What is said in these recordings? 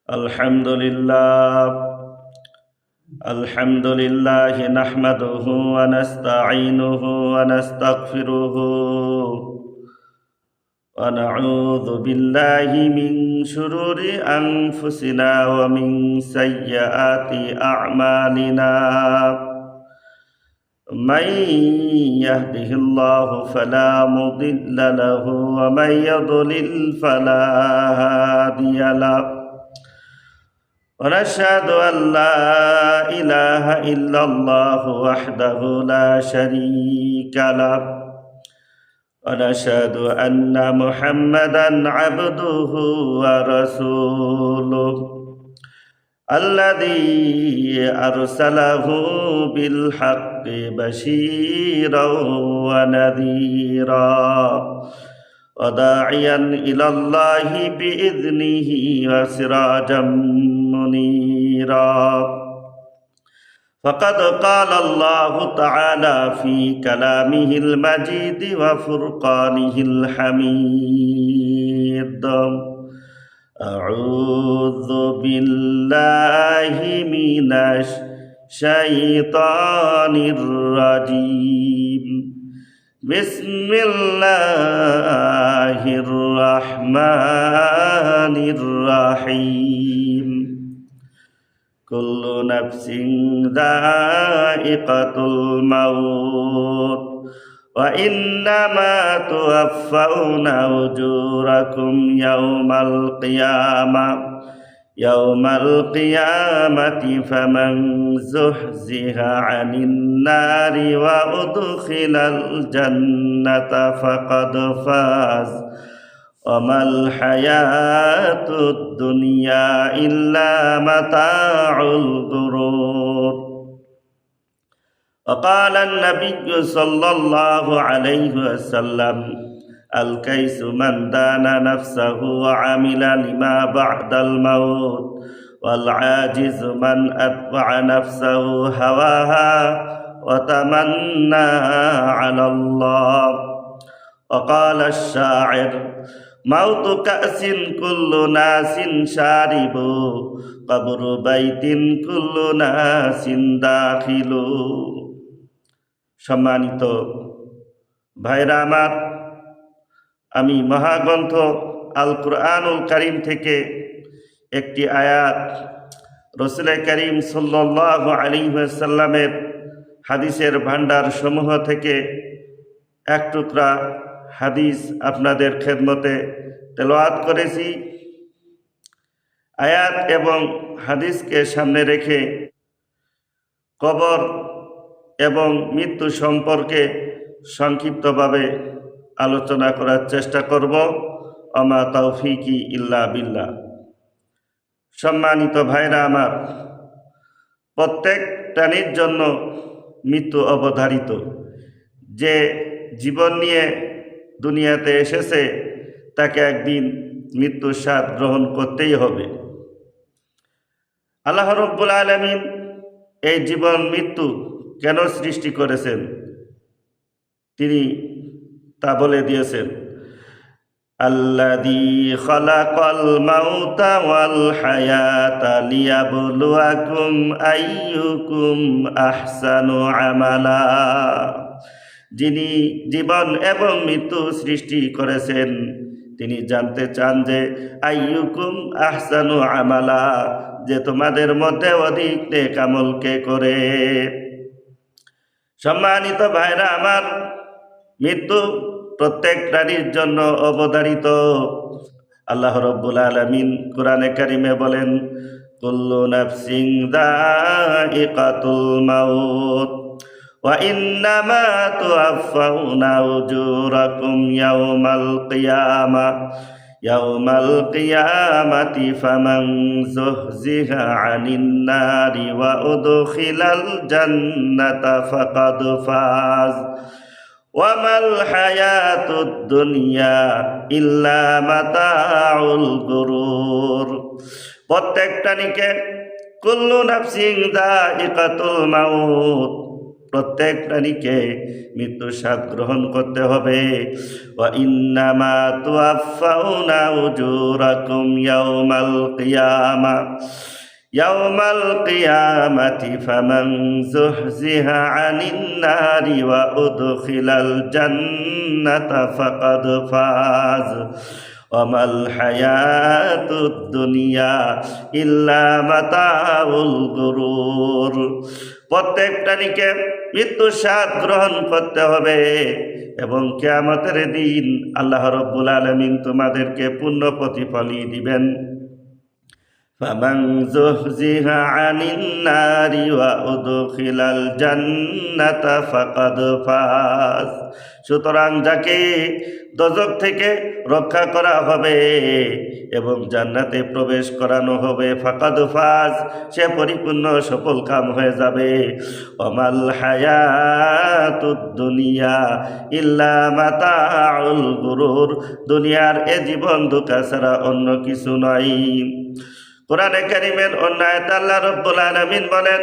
الحمد لله نحمده ونستعينه ونستغفره ونعوذ بالله من شرور أنفسنا ومن سيئات أعمالنا من يهده الله فلا مضل له ومن يضلل فلا هادي له ونشهد أن لا إله إلا الله وحده لا شريك له ونشهد أن محمدا عبده ورسوله الذي أرسله بالحق بشيرا ونذيرا وداعيا إلى الله بإذنه وسراجا منيرا فقد قال الله تعالى في كلامه المجيد وفرقانه الحميد أعوذ بالله من الشيطان الرجيم بسم الله الرحمن الرحيم كل نفس ذائقة الموت وإنما توفون أجوركم يوم القيامة فمن زحزح عن النار وأدخل الجنة فقد فاز وما الحياة الدنيا إلا متاع الغرور وقال النبي صلى الله عليه وسلم الكيس من دان نفسه وعمل لما بعد الموت والعاجز من أتبع نفسه هواها وتمنى على الله وقال الشاعر موت كأس كل ناس شارب قبر بيت كل ناس داخل সম্মানিত ভাইরা আমার, আমি মহাগ্রন্থ আল কুরআনুল কারীম থেকে একটি আয়াত রাসূল করিম সাল্লাল্লাহু আলাইহি ওয়াসাল্লামের হাদিসের ভান্ডার সমূহ থেকে এক টুকরা হাদিস আপনাদের খেদমতে তেলাওয়াত করেছি। আয়াত এবং হাদিসকে সামনে রেখে কবর এবং মৃত্যু সম্পর্কে সংক্ষিপ্তভাবে আলোচনা করার চেষ্টা করব। আমা তাওফিকি ইল্লা বিল্লাহ। সম্মানিত ভাইরা আমার, প্রত্যেক প্রাণীর জন্য মৃত্যু অবধারিত। যে জীবন নিয়ে দুনিয়াতে এসেছে তাকে একদিন মৃত্যুর স্বাদ গ্রহণ করতেই হবে। আল্লাহ রাব্বুল আলামিন এই জীবন মৃত্যু কেন সৃষ্টি করেছেন তিনি তা বলে দিয়েছেন। আল্লাযী খালাকাল মাউতা ওয়াল হায়াতা লিয়াবলুয়াকুম আইয়ুকুম আহসানু আমালা। যিনি জীবন এবং মৃত্যু সৃষ্টি করেছেন তিনি জানতে চান যে আইয়ুকুম আহসানু আমালা, যে তোমাদের মধ্যে অধিক নেক আমল কে করে। সম্মানিত ভাইরা আমার, মৃত্যু প্রত্যেক প্রাণীর জন্য অবধারিত। আল্লাহ রাব্বুল আলামিন কোরআনে কারিমে বলেন কুল্লু নাফসিন যায়িকাতুল মাউত ওয়া ইন্নামা তুওয়াফাউনা উজুরাকুম ইয়াউমাল কিয়ামাতি ফামান যুহজিহা আনিন নারি ওয়া উদখিলাল জান্নাতা ফাকাদ ফাজ ওয়া মাল হায়াতুদ দুনিয়া ইল্লা মাতাউল গুরুর। প্রত্যেক প্রাণীকে কুল্লু নাফসিন যায়িকাতুল মাউত প্রত্যেক প্রাণীকে মৃত্যুর স্বাদ গ্রহণ করতে হবে। ওয়া ইন্নামা তুওয়াফাউনা উজুরাকুম ইয়াউমাল কিয়ামাতি ফামান যুহজিহা আনিন নারি ওয়া উদখিলাল জান্নাতা ফাকাদ ফাজ ওয়ামাল হায়াতুদ দুনিয়া ইল্লা মাতাউল গুরুর। প্রত্যেক প্রাণীকে মৃত্যুর স্বাদ গ্রহণ করতে হবে এবং কিয়ামতের দিন আল্লাহ রাব্বুল আলামিন তোমাদেরকে পূর্ণ প্রতিফলই দিবেন। ফামান যুহজিহা আনিন নারি ওয়া উদখিলাল জান্নাতা ফাকাদ ফাজ। সুতরাং যাকে দোজখ থেকে রক্ষা করা হবে এবং জান্নাতে প্রবেশ করানো হবে, ফাকাদ ফাজ, সে পরিপূর্ণ সফল কাম হয়ে যাবে। ওয়ামাল হায়াতুদ দুনিয়া ইল্লা মাতাউল গুরুর। দুনিয়ার এ জীবন ধোঁকা ছাড়া অন্য কিছু নয়। কোরআনে কারীমের অন্য আয়াতে আল্লাহ রাব্বুল আলামিন বলেন,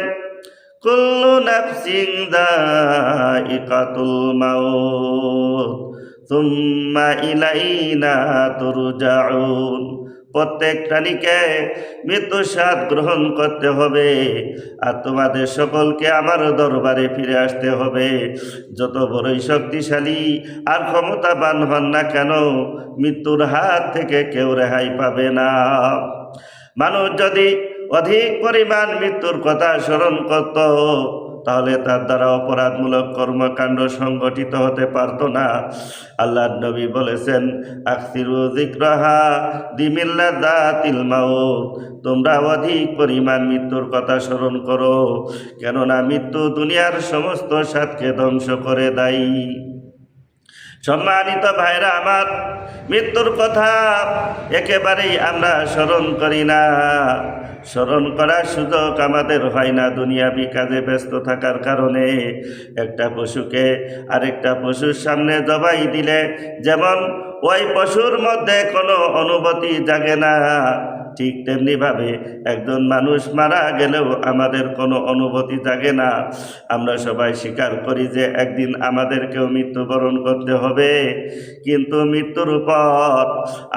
কুল্লু নাফসিন যায়িকাতুল মাউত সুম্মা ইলাইনা তুরজাউন। প্রত্যেক প্রাণীকে মৃত্যুর স্বাদ গ্রহণ করতে হবে আর তোমাদের সকলকে আমার দরবারে ফিরে আসতে হবে। যত বড়ই শক্তিশালী আর ক্ষমতাবান হন না কেন, মৃত্যুর হাত থেকে কেউ রেহাই পাবে না। মানুষ যদি অধিক পরিমাণ মৃত্যুর কথা স্মরণ করত, তাহলে তার দ্বারা অপরাধমূলক কর্মকাণ্ড সংগঠিত হতে পারত না। আল্লাহর নবী বলেছেন, আকসিরু যিকরাহা দিমিল্লাযাতিল মাউত। তোমরা অধিক পরিমাণ মৃত্যুর কথা স্মরণ করো, কেননা মৃত্যু দুনিয়ার সমস্ত স্বাদকে ধ্বংস করে দেয়। সম্মানিত ভাইরা আমার, মৃত্যুর কথা একেবারেই আমরা স্মরণ করি না। স্মরণ করার সুযোগ আমাদের হয় না দুনিয়াবি কাজে ব্যস্ত থাকার কারণে। একটা পশুকে আরেকটা পশুর সামনে জবাই দিলে যেমন ওই পশুর মধ্যে কোনো অনুভূতি জাগে না, ঠিক তেমনিভাবে একজন মানুষ মারা গেলেও আমাদের কোনো অনুভূতি জাগে না। আমরা সবাই স্বীকার করি যে একদিন আমাদেরকেও মৃত্যুবরণ করতে হবে, কিন্তু মৃত্যুর পর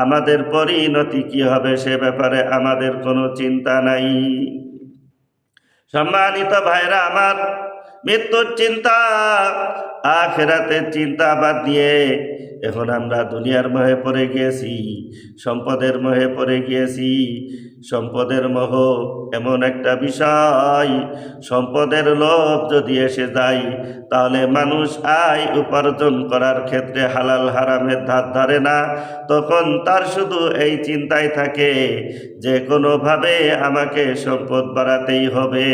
আমাদের পরিণতি কি হবে সে ব্যাপারে আমাদের কোনো চিন্তা নাই। সম্মানিত ভাইরা আমার, মৃত্যুর চিন্তা, আখিরাতের চিন্তা বাদ দিয়ে এখন আমরা দুনিয়ার মোহে পড়ে গিয়েছি, সম্পদের মোহে পড়ে গিয়েছি। সম্পদের মোহ এমন একটা বিষয়, সম্পদের লোভ যদি এসে যায় তাহলে মানুষ আয় উপার্জন করার ক্ষেত্রে হালাল হারামের ধার ধারে না। তখন তার শুধু এই চিন্তাই থাকে যে কোনোভাবে আমাকে সম্পদ বাড়াতেই হবে,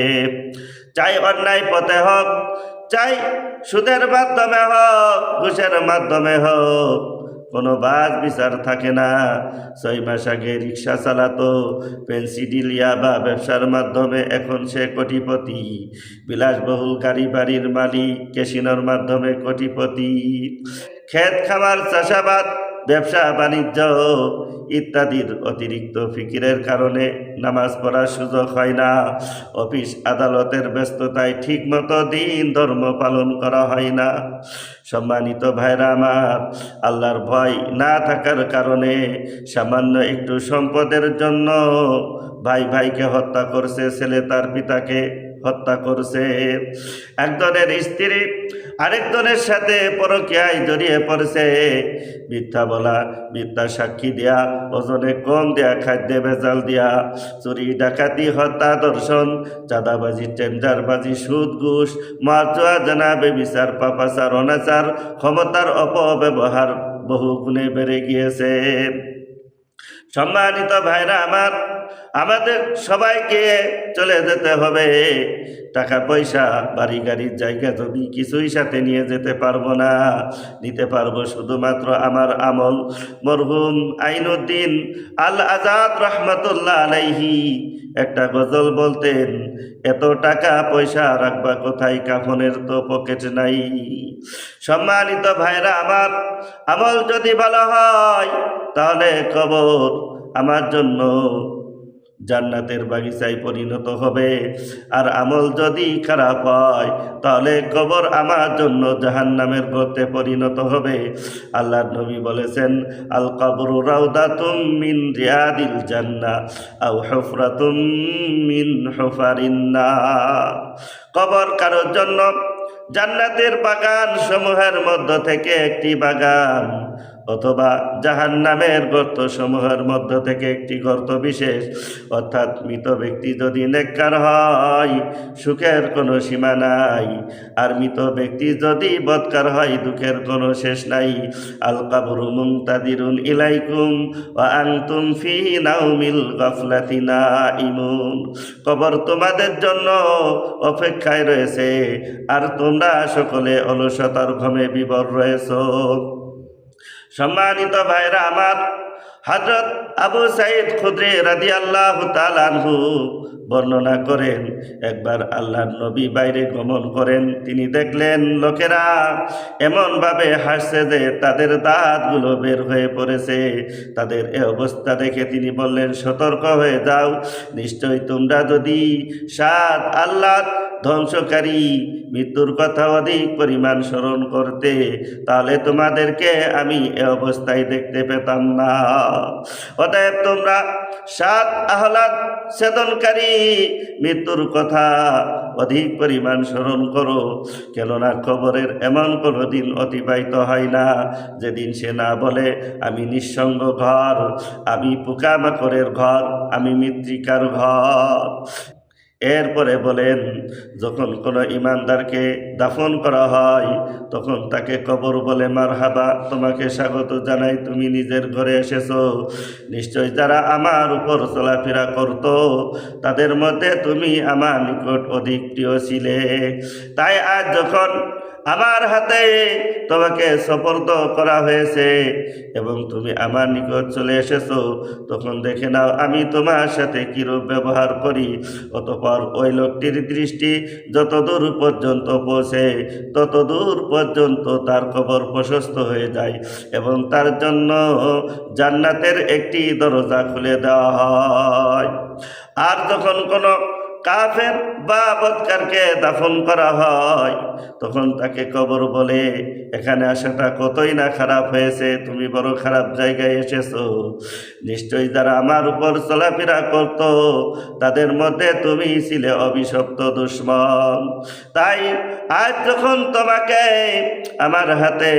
চাই অন্যায় পথে হোক, চাই সুদের মাধ্যমে হোক, ঘুষের মাধ্যমে হোক, কোনো বাজ বিচার থাকে না। 6 মাস আগে রিক্সা চালাতো, পেন্সিডিলিয়া বা ব্যবসার মাধ্যমে এখন সে কোটিপতি, বিলাসবহুল গাড়ি বাড়ির মালিক, ক্যাসিনোর মাধ্যমে কোটিপতি। ক্ষেত খামার, চাষাবাদ, ব্যবসা বাণিজ্য ইত্যাদির অতিরিক্ত ফিকিরের কারণে নামাজ পড়ার সুযোগ হয় না। অফিস আদালতের ব্যস্ততায় ঠিকমতো দিন ধর্ম পালন করা হয় না। সম্মানিত ভাইরা আমার, আল্লাহর ভয় না থাকার কারণে সামান্য একটু সম্পদের জন্য ভাই ভাইকে হত্যা করছে, ছেলে তার পিতাকে হত্যা করছে। একজনের স্ত্রী আরেকজনের সাথে পরকীয়ায় জড়িয়ে পড়ছে। মিথ্যা বলা, মিথ্যা সাক্ষী দেয়া, ওজনে কম দেয়া, খাদ্যে ভেজাল দেয়া, চুরি ডাকাতি, হত্যা ধর্ষণ, চাঁদাবাজি, টেন্ডারবাজি, সুদ ঘুষ, মারজুয়া, জানা, বেবিচার, পাপাচার, অনাচার, ক্ষমতার অপব্যবহার বহু গুণে বেড়ে গিয়েছে। সম্মানিত ভাইরা আমার, আমাদের সবাইকে চলে যেতে হবে। টাকা পয়সা, বাড়ি গাড়ির জায়গা জমি কিছুই সাথে নিয়ে যেতে পারবো না। নিতে পারবো শুধুমাত্র আমার আমল। মরহুম আইনুদ্দিন আল আজাদ রহমতুল্লাহ আলাইহি একটা গজল বলতেন, এত টাকা পয়সা রাখবা কোথায়, কাফনের তো পকেট নাই। সম্মানিত ভাইরা আমার, আমল যদি ভালো হয় তাহলে কবর আমার জন্য জান্নাতের বাগিচায় পরিণত হবে। আর আমল যদি খারাপ হয় তাহলে কবর আমার জন্য জাহান্নামের গর্তে পরিণত হবে। আল্লাহর নবী বলেছেন, আল কবরু রাউদাতুম মিন রিয়াদিল জান্নাহ আও হুফরাতুম মিন হুফারিন নার। কবর কারোর জন্য জান্নাতের বাগান সমূহের মধ্য থেকে একটি বাগান, অথবা জাহান্নামের গর্ত সমূহের মধ্য থেকে একটি গর্ত বিশেষ। অর্থাৎ মৃত ব্যক্তি যদি নেককার হয় সুখের কোনো সীমা নাই, আর মৃত ব্যক্তি যদি বদকার হয় দুঃখের কোনো শেষ নাই। আল কাবরু মুনতাদিরুন ইলাইকুম ওয়া আনতুম ফি নাউমিল গাফলাতি নাইমুন। কবর তোমাদের জন্য অপেক্ষায় রয়েছে আর তোমরা সকলে অলসতার ঘুমে বিভোর রয়েছো। সম্মানিত ভাইরা আমার, হযরত আবু সাঈদ খুদরি রাদিয়াল্লাহু তাআলা আনহু বর্ণনা করেন, একবার আল্লাহর নবী বাইরে গমন করেন। তিনি দেখলেন লোকেরা এমনভাবে হাসছে যে তাদের দাঁতগুলো বের হয়ে পড়েছে। তাদের এ অবস্থা দেখে তিনি বললেন, সতর্ক হয়ে যাও, নিশ্চয়ই তোমরা যদি সাত আল্লাহ ধ্বংসকারী মৃত্যুর কথা অধিক পরিমাণ স্মরণ করতে তাহলে তোমাদেরকে আমি এ অবস্থায় দেখতে পেতাম না। অতএব তোমরা সাত আহলাদ ছেদনকারী মৃত্যুর কথা অধিক পরিমাণ স্মরণ করো, কেননা কবরের এমন কোনো দিন অতিবাহিত হয় না যেদিন সে না বলে, আমি নিঃসঙ্গ ঘর, আমি পোকামাকড়ের ঘর, আমি মৃত্তিকার ঘর। এরপরে বলেন, যখন কোনো ইমানদারকে দাফন করা হয় তখন তাকে কবর বলে, মারহাবা, তোমাকে স্বাগত জানাই, তুমি নিজের ঘরে এসেছো। নিশ্চয় যারা আমার উপর চলাফেরা করত তাদের মধ্যে তুমি আমার নিকট অধিক প্রিয় ছিলে। তাই আজ যখন আমার হাতে তোমাকে সুপর্দ করা হয়েছে এবং তুমি আমার নিকট চলে এসেছো, তখন দেখে নাও আমি তোমার সাথে কিরূপ ব্যবহার করি। অতঃপর ওই লোকটির দৃষ্টি যতদূর পর্যন্ত পৌঁছে ততদূর পর্যন্ত তার কবর প্রশস্ত হয়ে যায় এবং তার জন্য জান্নাতের একটি দরজা খুলে দেওয়া হয়। আর যখন কোনো কাফের বা বদকারকে দাফন করা হয় তখন তাকে কবর বলে, এখানে আসাটা কতই না খারাপ হয়েছে, তুমি বড় খারাপ জায়গায় এসেছো। নিশ্চয়ই যারা আমার উপর চলাফেরা করত তাদের মধ্যে তুমি ছিলে অভিশপ্ত দুশমন। তাই আজ যখন তোমাকে আমার হাতে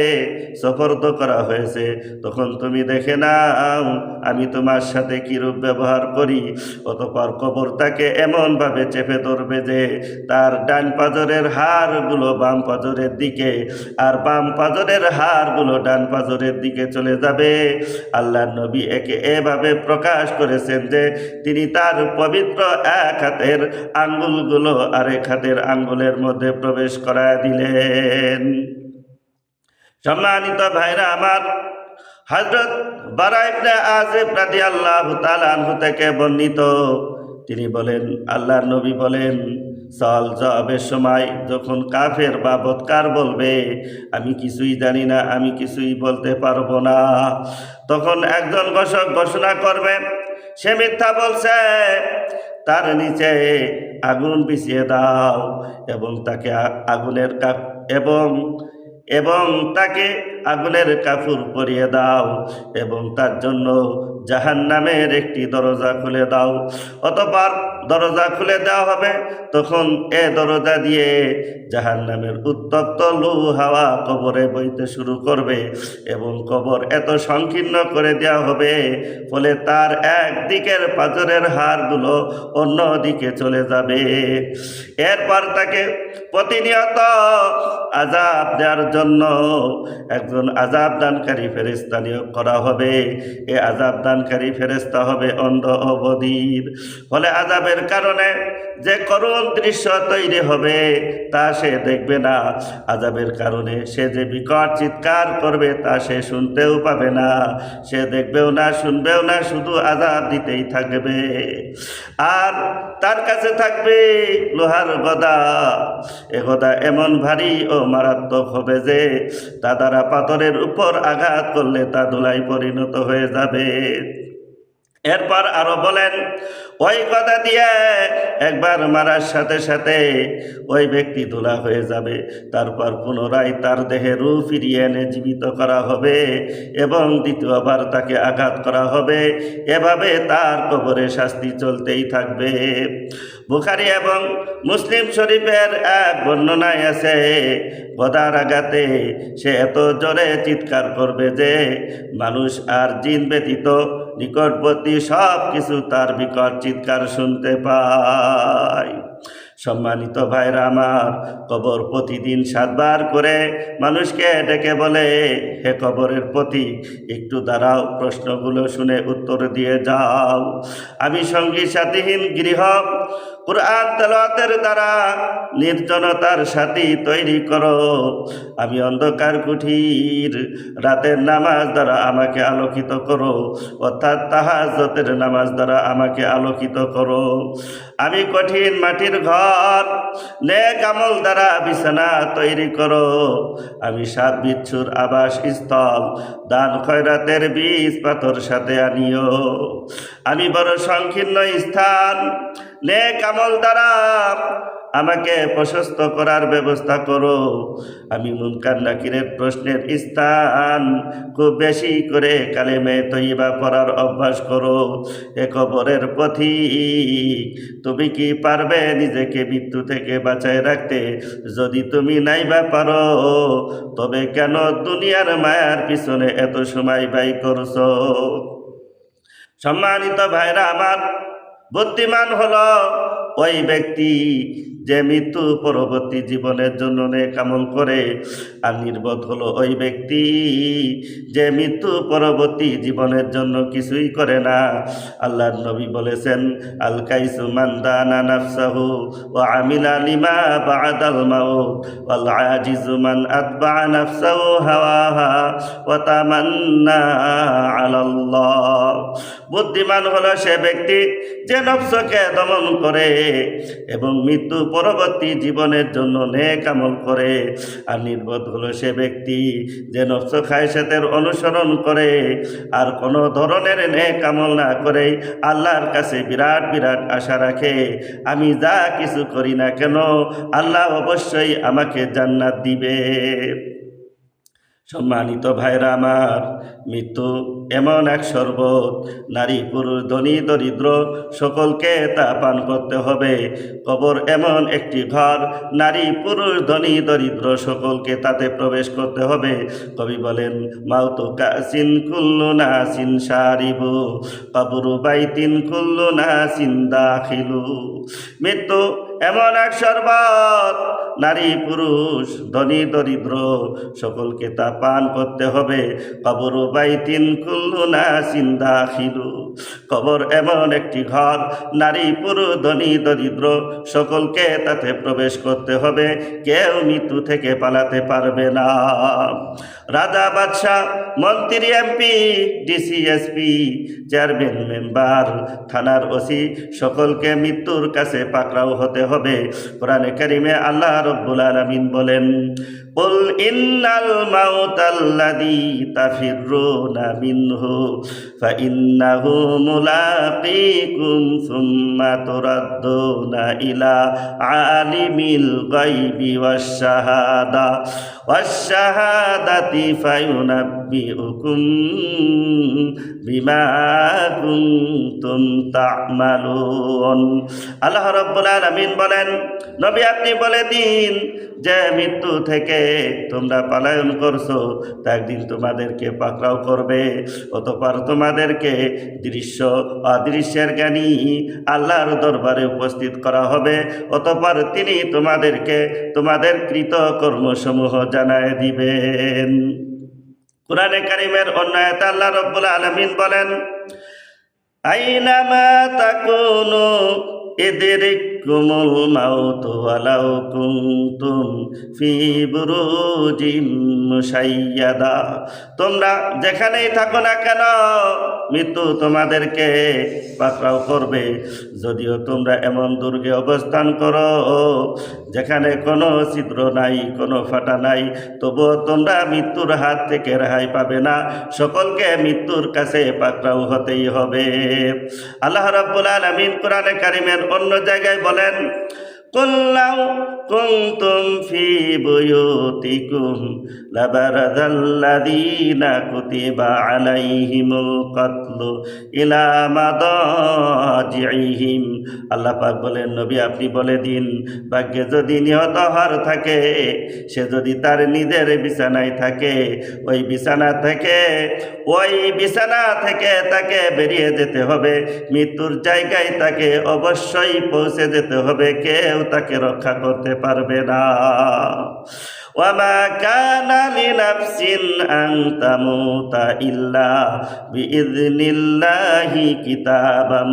সুপর্দ করা হয়েছে তখন তুমি দেখে নাও আমি তোমার সাথে কিরূপ ব্যবহার করি। অতঃপর কবর তাকে এমনভাবে চেপে ধরবে যে তার ডান পাজরের হাড়গুলো বাম পাজরের দিকে আর বাম পাজরের হাড়গুলো ডান পাজরের দিকে চলে যাবে। আল্লাহর নবী একে এভাবে প্রকাশ করেছেন যে তিনি তার পবিত্র এক হাতের আঙ্গুলগুলো আরেক হাতের আঙ্গুলের মধ্যে প্রবেশ করায় দিলেন। সম্মানিত ভাইরা আমার, হযরত বারা ইবনে আযিব রাদিয়াল্লাহু তাআলা আনহু থেকে বর্ণিত, তিনি বলেন, আল্লাহর নবী বলেন, সওয়াল জবাবের সময় যখন কাফের বা বদকার বলবে আমি কিছুই জানি না, আমি কিছুই বলতে পারবো না, তখন একজন ঘোষক ঘোষণা করবে সে মিথ্যা বলছে, তার নিচে আগুন বিছিয়ে দাও এবং তাকে আগুনের এবং তাকে আগুনের কাপড় পরিয়ে দাও এবং তার জন্য জাহান্নামের একটি দরজা খুলে দাও। অতঃপর দরজা খুলে দেওয়া হবে, তখন এ দরজা দিয়ে জাহান্নামের উত্তপ্ত লু হাওয়া কবরে বইতে শুরু করবে এবং কবর এত সংকীর্ণ করে দেওয়া হবে ফলে তার একদিকের পাঁজরের হাড়গুলো অন্য দিকে চলে যাবে। এরপর তাকে প্রতিনিয়ত আযাব দেওয়ার জন্য একজন আযাব দানকারী ফেরেশতা নিয়োগ করা হবে। এ আযাব দানকারী ফেরেশতা হবে অন্ধ ও বধির। ফলে আযাবের কারণে যে করুণ দৃশ্য তৈরি হবে তা সে দেখবে না, আযাবের কারণে সে যে বিকট চিৎকার করবে তা সে শুনতেও পাবে না, সে দেখবেও না, শুনবেও না, শুধু আযাব দিতেই থাকবে। আর তার কাছে থাকবে লোহার গদা। এ গদা এমন ভারী ও মারাত্মক হবে যে তা দ্বারা পাথরের উপর আঘাত করলে তা ধুলায় পরিণত হয়ে যাবে। এরপর আরো বলেন, ওই কথা দিয়ে একবার মারার সাথে সাথে ওই ব্যক্তি ধুলা হয়ে যাবে, তারপর পুনরায় তার দেহে রূহ ফিরিয়ে এনে জীবিত করা হবে এবং দ্বিতীয়বার তাকে আঘাত করা হবে। এভাবে তার কবরে শাস্তি চলতেই থাকবে। বুখারী এবং মুসলিম শরীফের এক বর্ণনায় আছে, গদার আঘাতে সে এত জোরে চিৎকার করবে যে মানুষ আর জিন ব্যতীত নিকটবর্তী সব কিছু তার বিকট চিৎকার শুনতে পায়। সম্মানিত ভাইরা আমার, কবর প্রতিদিন 7 বার করে মানুষকে ডেকে বলে, হে কবরের প্রতীক, একটু দাঁড়াও, প্রশ্নগুলো শুনে উত্তর দিয়ে যাও। আমি সঙ্গী সাথীহীন গৃহ কুরআন তেলাওয়াতের দ্বারা নির্জনতার সাথী তৈরি করো। আমি অন্ধকার কুঠির রাতের নামাজ দ্বারা আমাকে আলোকিত করো, অর্থাৎ তাহাজ্জুদের নামাজ দ্বারা আমাকে আলোকিত করো। আমি কঠিন মাটির ঘর নেক আমল দ্বারা বিছানা তৈরি করো। আমি সাপ বিচ্ছুর আবাস স্থল দান খয়রাতের বীজ পাথর সাথে আনিও। আমি বড় সংকীর্ণ স্থান নেক আমল দ্বারা আমাকে প্রশস্ত করার ব্যবস্থা করো। আমি মুনকার নাকিরের প্রশ্নের স্থান খুব বেশি করে কালেমে তৈবা পড়ার অভ্যাস করো। এ কবরের পথিক, তুমি কি পারবে নিজেকে মৃত্যু থেকে বাঁচায় রাখতে? যদি তুমি নাইবা পারো, তবে কেন দুনিয়ার মায়ার পিছনে এত সময় ব্যয় করছো? সম্মানিত ভাইরা আমার, বুদ্ধিমান হলো ওই ব্যক্তি যে মৃত্যু পরবর্তী জীবনের জন্য নেক আমল করে, আর নির্বোধ হলো ওই ব্যক্তি যে মৃত্যু পরবর্তী জীবনের জন্য কিছুই করে না। আল্লাহর নবী বলেছেন, আল কাইসু মান দানা নাফসাহু ওয়া আমিলা লিমা বা'দাল মাউত ওয়াল আজিজু মান আতবা নাফসাহু হাওয়াহা ওয়া তামান্না আলাল্লাহ। বুদ্ধিমান হলো সে ব্যক্তি যে নফসকে দমন করে এবং মৃত্যু পরবর্তী জীবনের জন্য নেক আমল করে। আর নির্বোধ হলো সে ব্যক্তি যে নফস খায়সাতের অনুসরণ করে আর কোনো ধরনের নেক আমল না করে আল্লাহর কাছে বিরাট বিরাট আশা রাখে, আমি যা কিছু করি না কেন আল্লাহ অবশ্যই আমাকে জান্নাত দিবে। সম্মানিত ভাইরা আমার, মৃত্যু এমন এক শরবত, নারী পুরুষ ধনী দরিদ্র সকলকে তা পান করতে হবে। কবর এমন একটি ঘর, নারী পুরুষ ধনী দরিদ্র সকলকে তাতে প্রবেশ করতে হবে। কবি বলেন, মাউতু কাসিন কুল্লু নাসিন শারিবু কবরু বাইতিন কুল্লু নাসিন দাখিলু। মৃত্যু এমন এক শরবত, নারী পুরুষ ধনী দরিদ্র সকলকে তা পান করতে হবে। কবর বাইতিন কুল্লু নাসিন দাখিলু। কবর এমন একটি ঘর, নারী পুরুষ ধনী দরিদ্র সকলকে তাতে প্রবেশ করতে হবে। কেউ মৃত্যু থেকে পালাতে পারবে না। রাজা বাদশাহ মন্ত্রী MP DC SP chairman member থানার ওসি সকলকে মৃত্যুর কাছে পাকড়াও হতে হবে। কোরআনে কারিমে আল্লাহ রব্বুল আলামিন বলেন, কুল ইন্নাল মাউতাল্লাযী তাফিররুনা মিনহু ফাইন্নাহু মুলাকীকুম সুম্মা তুরাদ্দুনা ইলা আলিমিল গায়বি ওয়াশ-শাহাদাতি ফায়ুনাব্বিউকুম বিমা কুনতুম তা'মালুন। আল্লাহ রাব্বুল আলামিন বলেন, নবী আপনি বলে দিন যে মৃত্যু থেকে তোমরা পলায়ন করছো, তা একদিন তোমাদেরকে পাকড়াও করবে। অতঃপর তোমাদেরকে দৃশ্য অদৃশ্যের জ্ঞানী আল্লাহর দরবারে উপস্থিত করা হবে। অতঃপর তিনি তোমাদেরকে তোমাদের কৃত কর্মসমূহ জানায় দিবেন। কুরআনে কারীমের অন্য আয়াতে আল্লাহ রাব্বুল আলামিন বলেন, আইনামা তাকুনু ইদরিকুমুল মাউতু ওয়ালাউ কুনতুম ফি বুরুজিম মুশাইয়াদা। তোমরা যেখানেই থাকো না কেন মৃত্যু তোমাদেরকে পাকড়াও করবে। যদিও তোমরা এমন দুর্গে অবস্থান করো যেখানে কোনো ছিদ্র নাই, কোনো ফাটা নাই, তবুও তোমরা মৃত্যুর হাত থেকে রেহাই পাবে না। সকলকে মৃত্যুর কাছে পাকড়াও হতেই হবে। আল্লাহ রাব্বুল আলামিন কোরআনে কারিমের অন্য জায়গায় বলেন, কুল লাউ কুনতুম ফি বুয়ুতিকুম লাবারাযাল্লাযীনা কুতিবা আলাইহিমুল কাতলু ইলা মাদাজিহিম। আল্লাহ পাক বলেন, নবী আপনি বলে দিন, ভাগ্যে যদি নিহত হওয়ার থাকে, সে যদি তার নিজের বিছানায় থাকে, ওই বিছানা থেকে তাকে বেরিয়ে যেতে হবে। মৃত্যুর জায়গায় তাকে অবশ্যই পৌঁছে যেতে হবে, কেউ তাকে রক্ষা করতে পারবে না। ওয়ামা কানা লিনাফসিন আন তামুতা ইল্লা বিইযনিল্লাহি কিতাবাম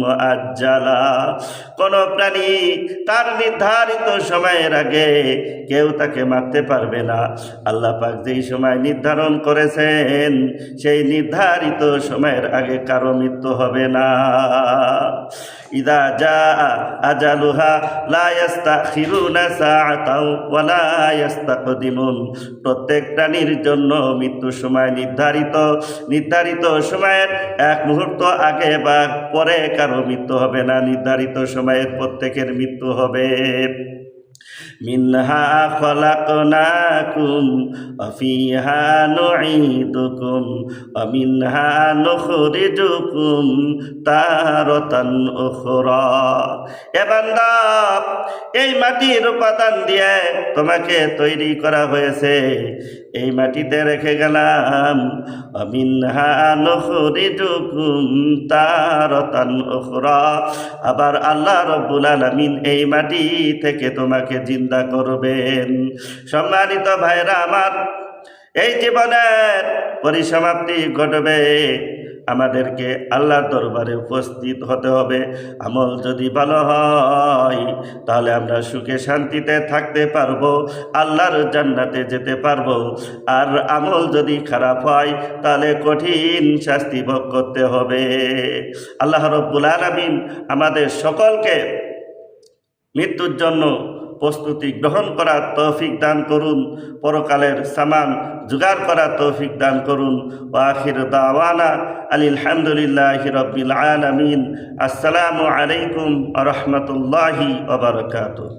মুআজ্জালা। কোন প্রাণী তার নির্ধারিত সময়ের আগে কেউ তাকে মারতে পারবে না। আল্লাহ পাক যেই সময় নির্ধারণ করেছেন সেই নির্ধারিত সময়ের আগে কারো মৃত্যু হবে না। ইদা জাআ আজালুহা লা ইস্তাখিরুনা সাআতাও ওয়া লা ইস্তাকদিমুন। প্রত্যেক প্রাণীর জন্য মৃত্যুর সময় নির্ধারিত সময়ের এক মুহূর্ত আগে বা পরে কারো মৃত্যু হবে না। নির্ধারিত সময়ের প্রত্যেকের মৃত্যু হবে। মিনহা খলাকনাকুম ওয়া ফিহা নুঈদুকুম ওয়া মিনহা নুখরিজুকুম তারাতান উখরা। এ বান্দা, এই মাটির উপাদান দিয়ে তোমাকে তৈরি করা হয়েছে, এই মাটিতে রেখে গেলাম। ওয়া মিনহা নুখরিজুকুম তারাতান উখরা। আবার আল্লাহ রাব্বুল আলামিন এই মাটি থেকে তোমাকে জিন্দা করবেন। সম্মানিত ভাইরা আমার, এই জীবনের পরিসমাপ্তি ঘটবে, আমাদেরকে আল্লাহর দরবারে উপস্থিত হতে হবে। আমল যদি ভালো হয় তাহলে আমরা সুখে শান্তিতে থাকতে পারবো, আল্লাহর জান্নাতে যেতে পারবো। আর আমল যদি খারাপ হয় তাহলে কঠিন শাস্তি ভোগ করতে হবে। আল্লাহ রাব্বুল আলামিন আমাদের সকলকে মৃত্যুর জন্য প্রস্তুতি গ্রহণ করার তৌফিক দান করুন, পরকালের সামান জোগাড় করার তৌফিক দান করুন। ওয়া আখিরু দাওয়ানা আনিল হামদুলিল্লাহি রাব্বিল আলামিন। আসসালামু আলাইকুম ওয়া রাহমাতুল্লাহি ওয়া বারাকাতুহু।